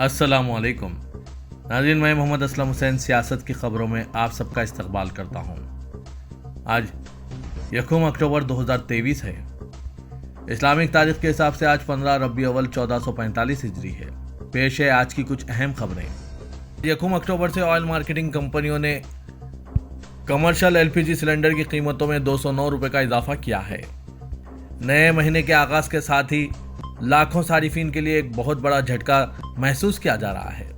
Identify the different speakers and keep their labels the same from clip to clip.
Speaker 1: अस्सलामुअलैकुम नाज़रीन, मैं मोहम्मद असलम हुसैन सियासत की ख़बरों में आप सबका इस्तकबाल करता हूँ। आज 1 अक्टूबर 2023 है। इस्लामिक तारीख के हिसाब से आज 15 रबी अव्वल 1445 हिजरी है। पेश है आज की कुछ अहम खबरें। 1 अक्टूबर से ऑयल मार्केटिंग कंपनियों ने कमर्शियल एलपीजी सिलेंडर की कीमतों में 209 रुपये का इजाफा किया है। नए महीने के आगाज के साथ ही लाखों सारिफिन के लिए एक बहुत बड़ा झटका महसूस किया जा रहा है।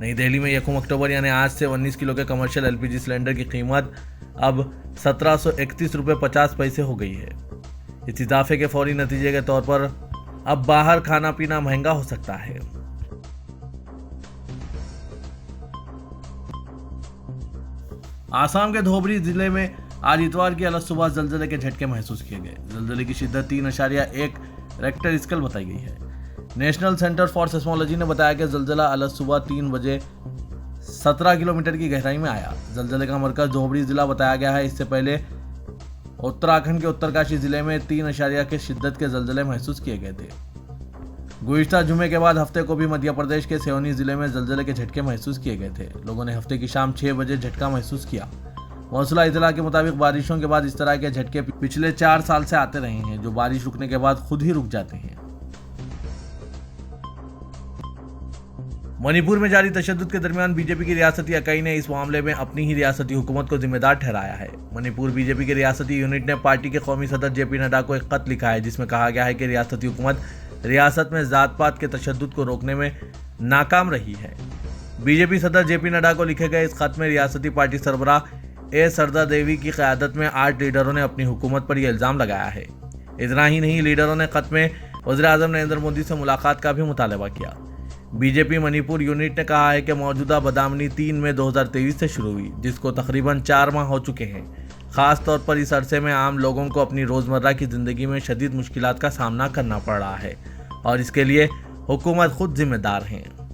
Speaker 1: नई दिल्ली में 1 अक्टूबर यानी आज से 19 किलो के कमर्शियल एलपीजी सिलेंडर की कीमत अब 1731 रुपये 50 पैसे हो गई है। इस इजाफे के फौरी नतीजे के तौर पर अब बाहर खाना पीना महंगा हो सकता है। आसाम के धोबरी जिले में आज इतवार की अलग सुबह जलजले के झटके महसूस किए गए। जलजले की शिद्दत 3.1 रेक्टर स्केल बताई गई है। नेशनल सेंटर फॉर सेस्मोलॉजी ने बताया कि जलजला अलग सुबह 3 बजे 17 किलोमीटर की गहराई में आया। जलजले का मरकज धोबरी जिला बताया गया है। इससे पहले उत्तराखंड के उत्तरकाशी जिले में 3.0 के शिद्दत के जलजले महसूस किए गए थे। गुज़िश्ता जुमे के बाद हफ्ते को भी मध्य प्रदेश के सिवनी जिले में जलजले के झटके महसूस किए गए थे। लोगों ने हफ्ते की शाम 6 बजे झटका महसूस किया। मौसला इतला के मुताबिक बारिशों के बाद इस तरह के झटके पिछले 4 साल से आते रहे हैं, जो बारिश रुकने के बाद खुद ही रुक जाते हैं। मणिपुर में जारी तशद्दुद के दरमियान बीजेपी की रियासती इकाई ने इस मामले में अपनी ही रियासती हुकूमत को जिम्मेदार ठहराया है। मणिपुर बीजेपी की रियासती यूनिट ने पार्टी के कौमी सदर जेपी नड्डा को एक खत लिखा है, जिसमें कहा गया है कि रियासती हुकूमत रियासत में जात पात के तशद्दुद को रोकने में नाकाम रही है। बीजेपी सदर जेपी नड्डा को लिखे गए इस खत में रियासती पार्टी सरबराह ए सरदा देवी की क़यादत में 8 लीडरों ने अपनी हुकूमत पर यह इल्ज़ाम लगाया है। इतना ही नहीं, लीडरों ने खत में वज़ीर-ए-आज़म नरेंद्र मोदी से मुलाकात का भी मुतालबा किया। बीजेपी मणिपुर यूनिट ने कहा है कि मौजूदा बदामनी 3 मई 2023 से शुरू हुई, जिसको तकरीबन 4 माह हो चुके हैं। ख़ास तौर पर इस अरसे में आम लोगों को अपनी रोज़मर्रा की ज़िंदगी में शदीद मुश्किलात का सामना करना पड़ रहा है और इसके लिए हुकूमत खुद जिम्मेदार है।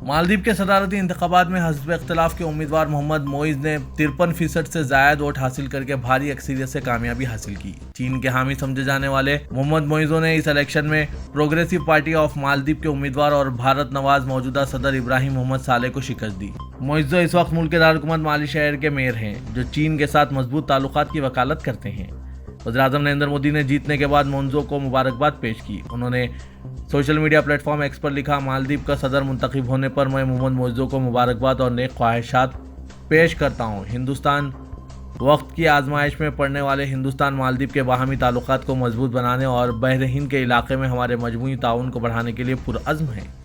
Speaker 1: मालदीव के सदारती इंतखाबात में हस्ब इख्तिलाफ के उम्मीदवार मोहम्मद मोइज़ ने 53% से ज़ायद वोट हासिल करके भारी अक्सरियत से कामयाबी हासिल की। चीन के हामी समझे जाने वाले मोहम्मद मोइज़ों ने इस इलेक्शन में प्रोग्रेसिव पार्टी ऑफ मालदीव के उम्मीदवार और भारत नवाज मौजूदा सदर इब्राहिम मोहम्मद सालेह को शिकस्त दी। मोइज़ो इस वक्त मुल्क के दारुल-हुकूमत माली शहर के मेयर हैं, जो चीन के साथ मजबूत ताल्लुकात की वकालत करते हैं। वज़ीर-ए-आज़म नरेंद्र मोदी ने जीतने के बाद मोइज़ो को मुबारकबाद पेश की। उन्होंने सोशल मीडिया प्लेटफॉर्म एक्स पर लिखा, मालदीव का सदर मुंतखब होने पर मैं मोहम्मद मोइज़ो को मुबारकबाद और नेक ख्वाहिशात पेश करता हूँ। हिंदुस्तान वक्त की आजमाइश में पड़ने वाले हिंदुस्तान मालदीव के बाहमी ताल्लुकात को मजबूत बनाने और बहर हिंद के इलाके में हमारे मजमूई ताउन को बढ़ाने के लिए पुरअज़्म है।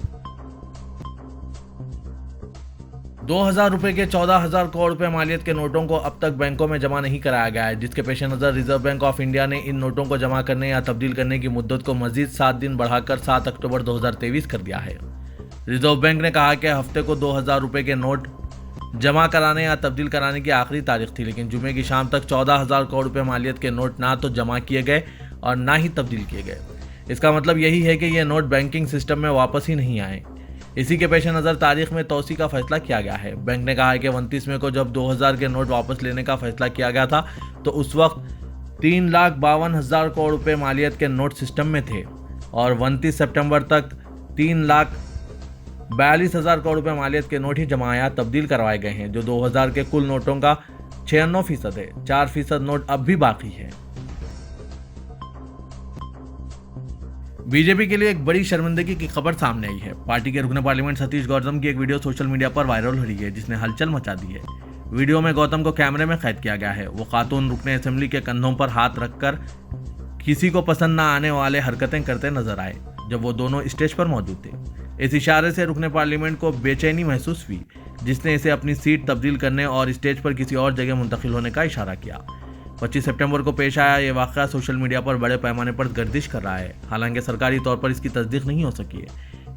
Speaker 1: 2000 रुपये के 14,000 करोड़ रुपए मालियत के नोटों को अब तक बैंकों में जमा नहीं कराया गया है, जिसके पेश नज़र रिजर्व बैंक ऑफ इंडिया ने इन नोटों को जमा करने या तब्दील करने की मुद्दत को मजीद 7 दिन बढ़ाकर 7 अक्टूबर 2023 कर दिया है। रिजर्व बैंक ने कहा कि हफ्ते को 2000 रुपये के नोट जमा कराने या तब्दील कराने की आखिरी तारीख थी, लेकिन जुमे की शाम तक 14,000 करोड़ रुपये मालियत के नोट ना तो जमा किए गए और ना ही तब्दील किए गए। इसका मतलब यही है कि ये नोट बैंकिंग सिस्टम में वापस ही नहीं आए। इसी के पेश नज़र तारीख में तोसी का फैसला किया गया है। बैंक ने कहा है कि 29 मई को जब 2000 के नोट वापस लेने का फैसला किया गया था, तो उस वक्त 3,52,000 करोड़ रुपए मालियत के नोट सिस्टम में थे और 29 सितंबर तक 3,42,000 करोड़ रुपए मालियत के नोट ही जमा या तब्दील करवाए गए हैं, जो 2000 के कुल नोटों का 96% है। 4% नोट अब भी बाकी है। बीजेपी के लिए एक बड़ी शर्मिंदगी की खबर सामने आई है। पार्टी के रुकने पार्लियामेंट सतीश गौतम की एक वीडियो सोशल मीडिया पर वायरल हो रही है, जिसने हलचल मचा दी है। वीडियो में गौतम को कैमरे में कैद किया गया है। वो खातून रुकने असेंबली के कंधों पर हाथ रखकर किसी को पसंद ना आने वाले हरकतें करते नजर आए, जब वो दोनों स्टेज पर मौजूद थे। इस इशारे से रुकने पार्लियामेंट को बेचैनी महसूस हुई, जिसने इसे अपनी सीट तब्दील करने और स्टेज पर किसी और जगह मुंतकिल होने का इशारा किया। 25 सितंबर को पेश आया ये वाक़या सोशल मीडिया पर बड़े पैमाने पर गर्दिश कर रहा है। हालांकि सरकारी तौर पर इसकी तस्दीक नहीं हो सकी है।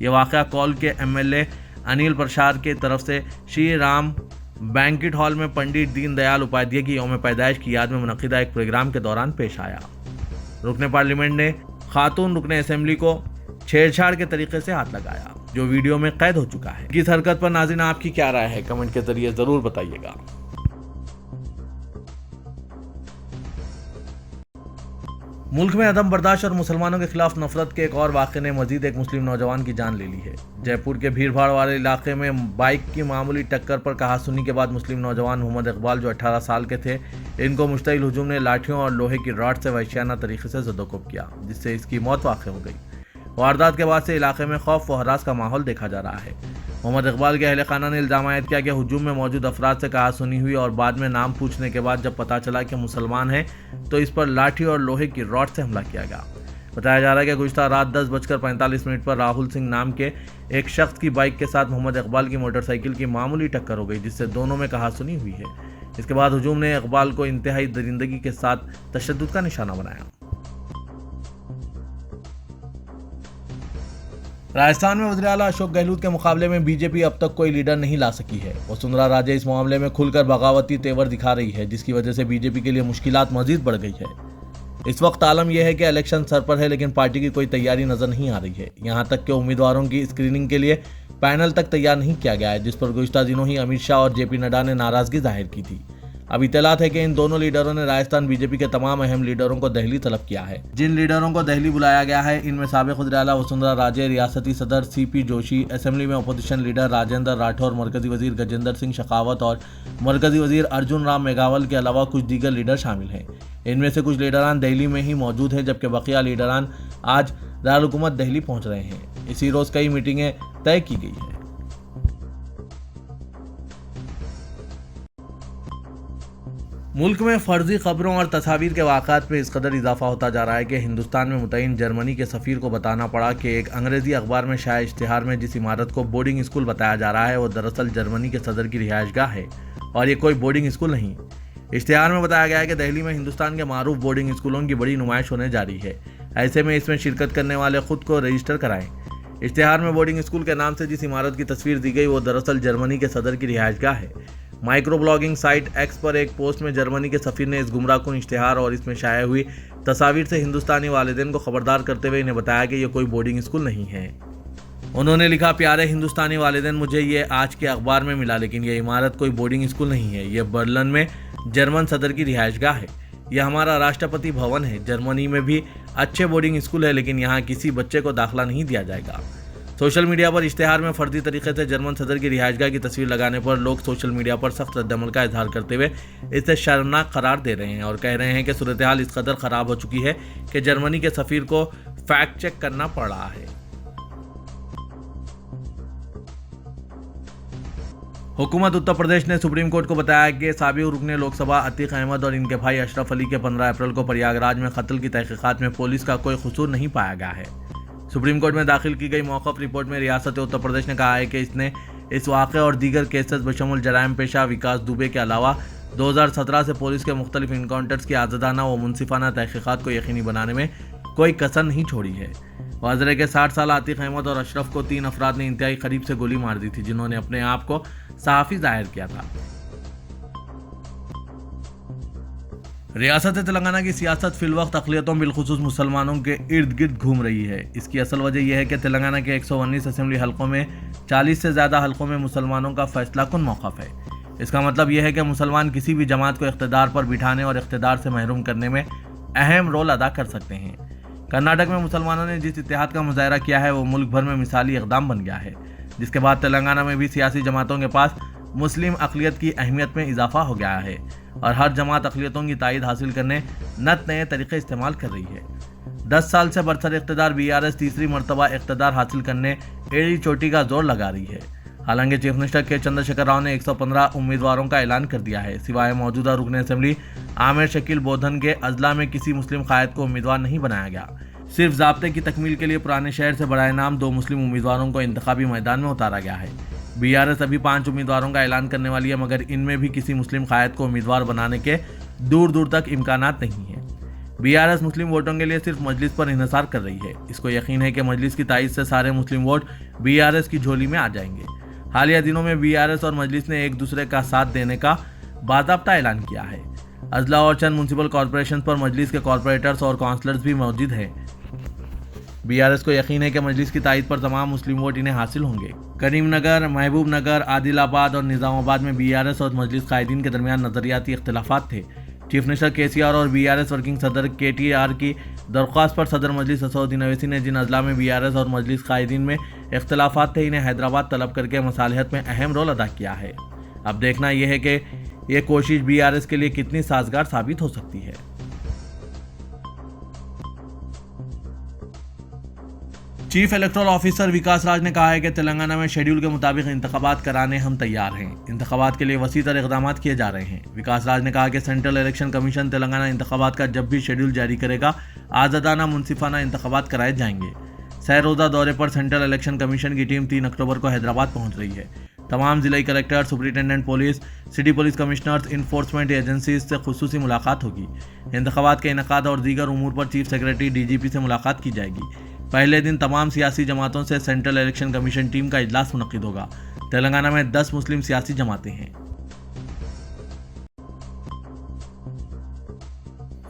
Speaker 1: ये वाक़या कौल के एमएलए अनिल प्रसाद के तरफ से श्री राम बैंकेट हॉल में पंडित दीनदयाल उपाध्याय की यौम पैदाइश की याद में मुनक़िदा एक प्रोग्राम के दौरान पेश आया। रुकने पार्लियामेंट ने खातून रुकने असेंबली को छेड़छाड़ के तरीके से हाथ लगाया, जो वीडियो में कैद हो चुका है। इस हरकत पर नाज़रीन आपकी क्या राय है, कमेंट के जरिए ज़रूर बताइएगा। मुल्क में अदम बर्दाश्त और मुसलमानों के खिलाफ नफरत के एक और वाक़े ने मजीद एक मुस्लिम नौजवान की जान ले ली है। जयपुर के भीड़ भाड़ वाले इलाके में बाइक की मामूली टक्कर पर कहासुनी के बाद मुस्लिम नौजवान मोहम्मद इकबाल, जो 18 साल के थे, इनको मुश्तइल हुजूम ने लाठियों और लोहे की रॉड से वहशियाना तरीके से ज़दोकोब किया, जिससे इसकी मौत वाक़ हो गई। वारदात के बाद से इलाके में खौफ व हरास का माहौल देखा जा रहा है। मोहम्मद इकबाल के अहले खाना ने इल्ज़ाम आयद किया कि हुजूम में मौजूद अफराद से कहासुनी हुई और बाद में नाम पूछने के बाद जब पता चला कि मुसलमान है तो इस पर लाठी और लोहे की रॉड से हमला किया गया। बताया जा रहा है कि गुज़िश्ता रात 10:45 पर राहुल सिंह नाम के एक शख्स की बाइक के साथ मोहम्मद इकबाल की मोटरसाइकिल की मामूली टक्कर हो गई, जिससे दोनों में कहासुनी हुई है। इसके बाद हुजूम ने इकबाल को इंतहाई दरिंदगी के साथ तशद्दुद का निशाना बनाया। राजस्थान में वज़ीर-ए-आला अशोक गहलोत के मुकाबले में बीजेपी अब तक कोई लीडर नहीं ला सकी है। वसुंधरा राजे इस मामले में खुलकर बगावती तेवर दिखा रही है, जिसकी वजह से बीजेपी के लिए मुश्किलात मजीद बढ़ गई है। इस वक्त आलम यह है कि इलेक्शन सर पर है, लेकिन पार्टी की कोई तैयारी नजर नहीं आ रही है। यहाँ तक कि उम्मीदवारों की स्क्रीनिंग के लिए पैनल तक तैयार नहीं किया गया है, जिस पर गुज़िश्ता दिनों ही अमित शाह और जेपी नड्डा ने नाराजगी जाहिर की थी। अब इत्तलात है कि इन दोनों लीडरों ने राजस्थान बीजेपी के तमाम अहम लीडरों को दिल्ली तलब किया है। जिन लीडरों को दिल्ली बुलाया गया है, इनमें साबिक वज़ीर-ए-आला वसुंधरा राजे, रियासती सदर सीपी जोशी, असेंबली में अपोजिशन लीडर राजेंद्र राठौर, मरकजी वजीर गजेंद्र सिंह शेखावत और मरकजी वजीर अर्जुन राम मेघवाल के अलावा कुछ दीगर लीडर शामिल हैं। इनमें से कुछ लीडरान दिल्ली में ही मौजूद हैं, जबकि बकिया लीडरान आज दारुल-हुकूमत दिल्ली पहुंच रहे हैं। इसी रोज कई मीटिंगें तय की गई है। मुल्क में फर्जी खबरों और तस्वीर के वाक़ात में इस कदर इजाफा होता जा रहा है कि हिंदुस्तान में मुतय्यन जर्मनी के सफ़ीर को बताना पड़ा कि एक अंग्रेज़ी अखबार में शाये इश्तिहार में जिस इमारत को बोर्डिंग स्कूल बताया जा रहा है वो दरअसल जर्मनी के सदर की रिहाइशगाह है और ये कोई बोर्डिंग स्कूल नहीं। इश्तिहार में बताया गया है कि दिल्ली में हिंदुस्तान के मारूफ बोर्डिंग स्कूलों की बड़ी नुमाइश होने जा रही है। ऐसे में इसमें शिरकत करने वाले खुद को रजिस्टर कराएं। इश्तिहार में बोर्डिंग स्कूल के नाम से जिस इमारत की तस्वीर दी गई वो दरअसल जर्मनी के सदर की रिहाइशगाह है। माइक्रो ब्लॉगिंग साइट एक्स पर एक पोस्ट में जर्मनी के सफ़ीर ने इस गुमराहकुन इश्तिहार और इसमें शाया हुई तस्वीर से हिंदुस्तानी वालिदैन को खबरदार करते हुए इन्हें बताया कि यह कोई बोर्डिंग स्कूल नहीं है। उन्होंने लिखा, प्यारे हिंदुस्तानी वालिदैन, मुझे ये आज के अखबार में मिला, लेकिन यह इमारत कोई बोर्डिंग स्कूल नहीं है। यह बर्लिन में जर्मन सदर की रिहाइशगाह है। यह हमारा राष्ट्रपति भवन है। जर्मनी में भी अच्छे बोर्डिंग स्कूल है, लेकिन यहाँ किसी बच्चे को दाखिला नहीं दिया जाएगा। सोशल मीडिया पर इश्तिहार में फर्जी तरीके से जर्मन सदर की रिहाइशगाह की तस्वीर लगाने पर लोग सोशल मीडिया पर सख्त रद्दअमल का इजहार करते हुए इसे शर्मनाक करार दे रहे हैं और कह रहे हैं कि सूरत हाल इस कदर ख़राब हो चुकी है कि जर्मनी के सफ़ीर को फैक्ट चेक करना पड़ रहा है। हुकूमत उत्तर प्रदेश ने सुप्रीम कोर्ट को बताया कि साबिक रुकने लोकसभा अतीक अहमद और इनके भाई अशरफ अली के 15 अप्रैल को प्रयागराज में कत्ल की तहकीकात में पुलिस का कोई कसूर नहीं पाया गया है। सुप्रीम कोर्ट में दाखिल की गई मौक़िफ़ रिपोर्ट में रियासत उत्तर प्रदेश ने कहा है कि इसने इस वाक़े और दीगर केसेस बशमुल जराइम पेशा विकास दुबे के अलावा 2017 से पुलिस के मुख्तलिफ इनकाउंटर्स की आज़ादाना व मुनसिफाना तहकीकात को यकीनी बनाने में कोई कसर नहीं छोड़ी है। वाज़ेह के 60 साल अतीक अहमद और अशरफ को 3 अफराद ने इंतहाई करीब से गोली मार दी थी, जिन्होंने अपने आप को सहाफ़ी जाहिर किया था। रियासत तेलंगाना की सियासत फिलवक्त अक़लियतों बिलखुसूस मुसलमानों के इर्द गिर्द घूम रही है। इसकी असल वजह यह है कि तेलंगाना के 119 असेंबली हलकों में 40 से ज़्यादा हलकों में मुसलमानों का फैसला कुन मौक़िफ़ है। इसका मतलब यह है कि मुसलमान किसी भी जमात को इक़्तिदार पर बिठाने और इक़्तिदार से महरूम करने में अहम रोल अदा कर सकते हैं। कर्नाटक में मुसलमानों ने जिस इत्तेहाद का मुजाहरा किया है वो मुल्क भर में मिसाली इक़दाम बन गया है, जिसके बाद तेलंगाना में भी सियासी जमातों के पास मुस्लिम अक़लियत की अहमियत में इजाफा हो गया है और हर जमात अक़लियतों की तायद हासिल करने नत नए तरीके इस्तेमाल कर रही है। 10 साल से बरसर इक़्तिदार BRS तीसरी मरतबा इक़्तिदार हासिल करने एड़ी चोटी का जोर लगा रही है। हालांकि चीफ मिनिस्टर के चंद्रशेखर राव ने 115 उम्मीदवारों का ऐलान कर दिया है। सिवाय मौजूदा रुकन असेंबली आमिर शकील बोधन के अजला में किसी मुस्लिम कायद को उम्मीदवार नहीं बनाया गया। सिर्फ ज़ाब्ते की तकमील के लिए पुराने शहर से बराए नाम 2 मुस्लिम उम्मीदवारों को इंतखाबी मैदान में उतारा गया है। BRS अभी 5 उम्मीदवारों का ऐलान करने वाली है, मगर इनमें भी किसी मुस्लिम कायद को उम्मीदवार बनाने के दूर दूर तक इम्कानात नहीं है। BRS मुस्लिम वोटों के लिए सिर्फ मजलिस पर इन्हिसार कर रही है। इसको यकीन है कि मजलिस की तायद से सारे मुस्लिम वोट BRS की झोली में आ जाएंगे। हालिया दिनों में BRS और मजलिस ने एक दूसरे का साथ देने का बाज़ाब्ता ऐलान किया है। अजला और चंद म्यूनसिपल कॉरपोरेशन पर मजलिस के कॉरपोरेटर्स और काउंसलर्स भी मौजूद हैं। BRS को यकीन है कि मजलिस की तायद पर तमाम मुस्लिम वोट इन्हें हासिल होंगे। करीमनगर, महबूबनगर, आदिलाबाद और निज़ामाबाद में BRS और मजलिस कायदीन के दरमियान नज़रियाती इख्तिलाफात थे। चीफ मिनिस्टर केसीआर और बीआरएस वर्किंग सदर केटीआर की दरख्वास्त पर सदर मजलिस असदुद्दीन ओवैसी ने जिन अजला में बीआरएस और मजलिस कायदीन में इख्तलाफात थे, इन्हें हैदराबाद तलब करके मसालिहत में अहम रोल अदा किया है। अब देखना यह है कि ये कोशिश बीआरएस के लिए कितनी साजगार साबित हो सकती है। चीफ इलेक्टोरल ऑफिसर विकास राज ने कहा है कि तेलंगाना में शेड्यूल के मुताबिक इंतखाबात कराने हम तैयार हैं। इंतखाबात के लिए वसी तर इक़दाम किए जा रहे हैं। विकास राज ने कहा कि सेंट्रल इलेक्शन कमीशन तेलंगाना इंतखाबात का जब भी शेड्यूल जारी करेगा, आज़ादाना मुनसिफाना इंतखाबात कराए जाएंगे। सहरोज़ा दौरे पर सेंट्रल इलेक्शन कमीशन की टीम 3 अक्टूबर को हैदराबाद पहुंच रही है। तमाम जिला collector, superintendent police, city police commissioners, enforcement agencies से खुसूसी मुलाकात होगी। इंतखाबात के इनेकाद और दीगर उमूर पर चीफ सेक्रेटरी डीजीपी से मुलाकात की जाएगी। पहले दिन तमाम सियासी जमातों से सेंट्रल इलेक्शन कमीशन टीम का इजलास मुनक्किद होगा। तेलंगाना में 10 मुस्लिम सियासी जमातें हैं।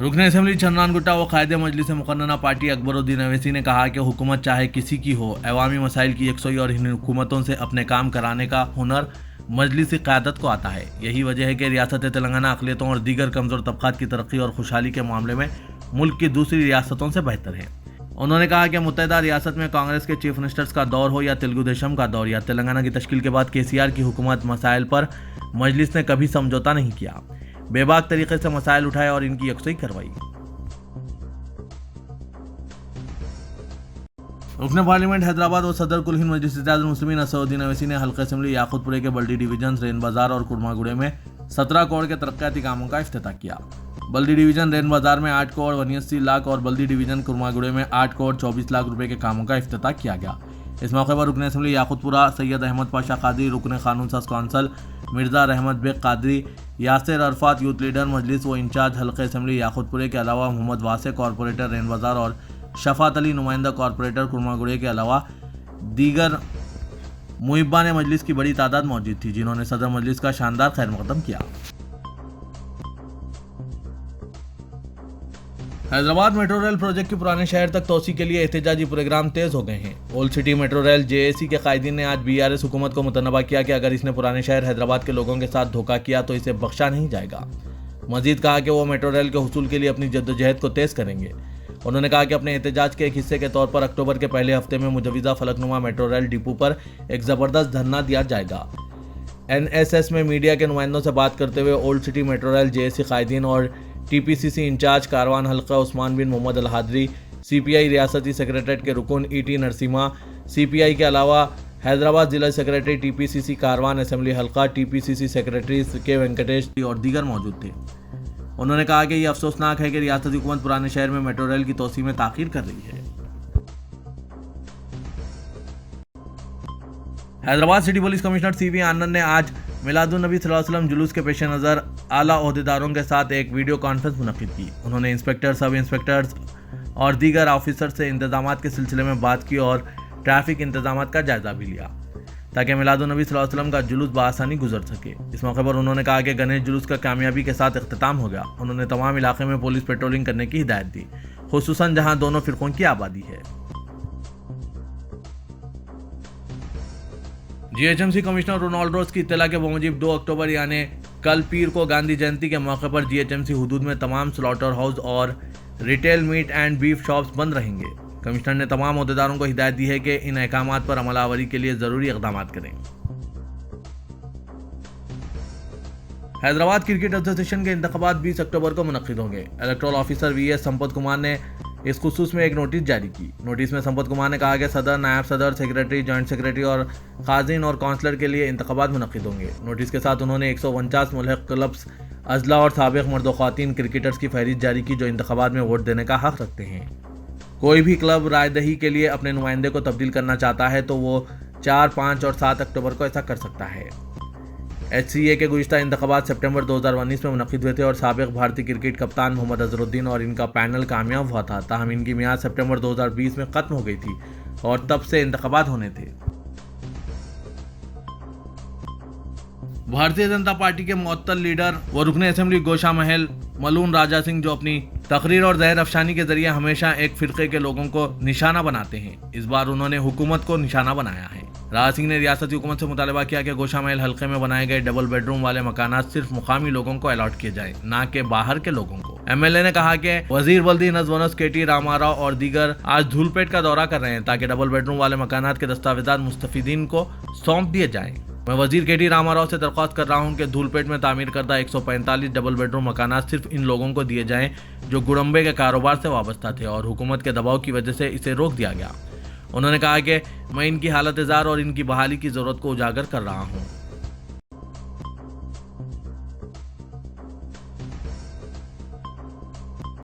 Speaker 1: रुकन असेंबली चंद्रान गुट्टा व कायदे मजलिस मुकन्नना पार्टी अकबरुद्दीन ओवैसी ने कहा कि हुकूमत चाहे किसी की हो, अवामी मसाइल की यकसोई और इन हुकूमतों से अपने काम कराने का हुनर मजलिसी क़यादत को आता है। यही वजह है कि रियासत तेलंगाना अक़लियतों और दीगर कमज़ोर तबक़ात की तरक्की और खुशहाली के मामले में मुल्क की दूसरी रियासतों से बेहतर है। उन्होंने कहा कि मुत्तहिदा रियासत में कांग्रेस के चीफ मिनिस्टर्स का दौर हो या तेलुगु देशम का दौर या तेलंगाना की तश्कील के बाद केसीआर की हुकूमत, मसाइल पर मजलिस ने कभी समझौता नहीं किया, बेबाक तरीके से मसाइल उठाए और इनकी यकसुई करवाई। रुकन पार्लियामेंट हैदराबाद और सदर कुल हिंद मजलिस इत्तेहादुल मुस्लिमीन असदुद्दीन ओवैसी ने हल्का असेंबली याकूतपुरे के बल्दी डिवीजन, रेन बाजार और कुर्मागुड़े में 17 करोड़ के तरक्याती कामों का इफ्तिताह किया। बल्दी डिवीजन रेन बाजार में 8 करोड़ 89 लाख और बल्दी डिवीजन कुर्मागुड़े में 8 करोड़ 24 लाख रुपए के कामों का इफ्तिताह किया गया। इस मौके पर रुकन असेंबली याकूतपुरा सैयद अहमद पाशा कादरी, रुकन कानून साज council Mirza Rahmat Baig Quadri, Yasir Arafat youth leader Majlis व इंचार्ज हल्के असेंबली याकूतपुरे के अलावा मोहम्मद वासे कॉरपोरेटर रेन बाजार और शफात अली नुमाइंदा कॉरपोरेटर कुर्मागुड़े के अलावा दीगर मुहिब्बान मजलिस की बड़ी तादाद मौजूद थी, जिन्होंने सदर मजलिस का शानदार खैर मकदम किया। हैदराबाद मेट्रो रेल प्रोजेक्ट के पुराने शहर तक तोसी के लिए एहतजाजी प्रोग्राम तेज हो गए हैं। Old city metro rail JAC के कायदीन ने आज बीआरएस हुकूमत को मुतनबा किया कि अगर इसने पुराने शहर हैदराबाद के लोगों के साथ धोखा किया तो इसे बख्शा नहीं जाएगा। मजीद कहा कि वो मेट्रो रेल के हुसूल के लिए अपनी जद्दोजहद को तेज करेंगे। उन्होंने कहा कि अपने एहतजाज के एक हिस्से के तौर पर अक्टूबर के पहले हफ्ते में मुजव्विज़ा फलकनुमा मेट्रो रेल डिपो पर एक ज़बरदस्त धरना दिया जाएगा। एनएसएस में मीडिया के नुमाइंदों से बात करते हुए old city metro rail JAC कायदीन और टीपीसीसी इंचार्ज कारवान हल्का उस्मान बिन मोहम्मद अल हादरी, सीपीआई रियासती सेक्रेटरीट के रुकन ईटी नरसिम्हा, सीपीआई के अलावा हैदराबाद जिला सेक्रेटरी टीपीसीसी कारवान असेंबली हल्का, टीपीसीसी सेक्रेटरी के वेंकटेश और दीगर मौजूद थे। उन्होंने कहा कि यह अफसोसनाक है कि रियासती हुकूमत पुराने शहर में मेट्रो रेल की तोसी में ताख़ीर कर रही है। Hyderabad city police commissioner CV Anand ने आज मिलादुन नबी सल्लल्लाहु अलैहि वसल्लम जुलूस के पेश नज़र आला ओहदेदारों के साथ एक वीडियो कॉन्फ्रेंस मुनक्किद की। उन्होंने इंस्पेक्टर, सब इंस्पेक्टर्स और दीगर ऑफिसर से इंतजामात के सिलसिले में बात की और ट्रैफिक इंतजामात का जायजा भी लिया ताकि मिलादुन नबी सल्लल्लाहु अलैहि वसल्लम का जुलूस बआसानी गुजर सके। इस मौके पर उन्होंने कहा कि गणेश जुलूस का कामयाबी के साथ इख्तिताम हो गया। उन्होंने तमाम इलाके में पुलिस पेट्रोलिंग करने की हिदायत दी, खुसूसन जहां दोनों फिरकों की आबादी है। जीएचएमसी कमिश्नर रोनाल्ड रोज की इत्तला के बमुजिब 2 अक्टूबर यानी कल पीर को गांधी जयंती के मौके पर जीएचएमसी हुदूद में तमाम स्लॉटर हाउस और retail meat and beef shops बंद रहेंगे। कमिश्नर ने तमाम अहदेदारों को हिदायत दी है कि इन अहकामात पर अमलावरी के लिए जरूरी इक़दाम करें। हैदराबाद क्रिकेट एसोसिएशन के इंतखाबात 20 अक्टूबर को मुनक्किद होंगे। Electoral officer VS Sampath Kumar ने इस खुसूस में एक नोटिस जारी की। नोटिस में संपत कुमार ने कहा कि सदर, नायब सदर, सेक्रेटरी, जॉइंट सेक्रेटरी और खाजिन और काउंसलर के लिए इंतखाबात मुनक्किद होंगे। नोटिस के साथ उन्होंने 149 मुल्हक क्लब्स, अजला और साबिक मर्द व ख़वातीन क्रिकेटर्स की फहरिस्त जारी की जो इंतखाबात में वोट देने का हक रखते हैं। कोई भी क्लब रायदही के लिए अपने नुमाइंदे को तब्दील करना चाहता है तो वो 4, 5 और 7 अक्टूबर को ऐसा कर सकता है। HCA के गुज़िश्ता इंतखाबात सितंबर 2019 में मुनक्किद हुए थे और साबिक भारतीय क्रिकेट कप्तान मोहम्मद अजहरुद्दीन और इनका पैनल कामयाब हुआ था। ताहम इनकी मियाद सितंबर 2020 में ख़त्म हो गई थी और तब से इंतखाबात होने थे। भारतीय जनता पार्टी के मुअत्तल लीडर व रुकन असेंबली गोशा महल मलून राजा सिंह, जो अपनी तकरीर और जहर अफशानी के जरिए हमेशा एक फ़िरक़े के लोगों को निशाना बनाते हैं, इस बार उन्होंने हुकूमत को निशाना बनाया है। राज सिंह ने रियासती हुकूमत से मुतालबा किया कि गोशा महल हल्के में बनाए गए डबल बेडरूम वाले मकानात सिर्फ मुकामी लोगों को अलॉट किए जाएं, ना कि बाहर के लोगों को। एमएलए ने कहा कि वजीर बल्दी नजवनस केटी रामाराव और दीगर आज धूलपेट का दौरा कर रहे हैं ताकि डबल बेडरूम वाले मकानात के दस्तावेजात मुस्तफिदीन को सौंप दिए जाएं। मैं वजीर केटी रामाराव से दरख्वास्त कर रहा हूं कि धूलपेट में तामीर करदा 145 डबल बेडरूम मकानात सिर्फ इन लोगों को दिए जाएं जो गुड़म्बे के कारोबार से वाबस्ता थे और हुकूमत के दबाव की वजह से इसे रोक दिया गया। उन्होंने कहा कि मैं इनकी हालत जार और इनकी बहाली की जरूरत को उजागर कर रहा हूँ।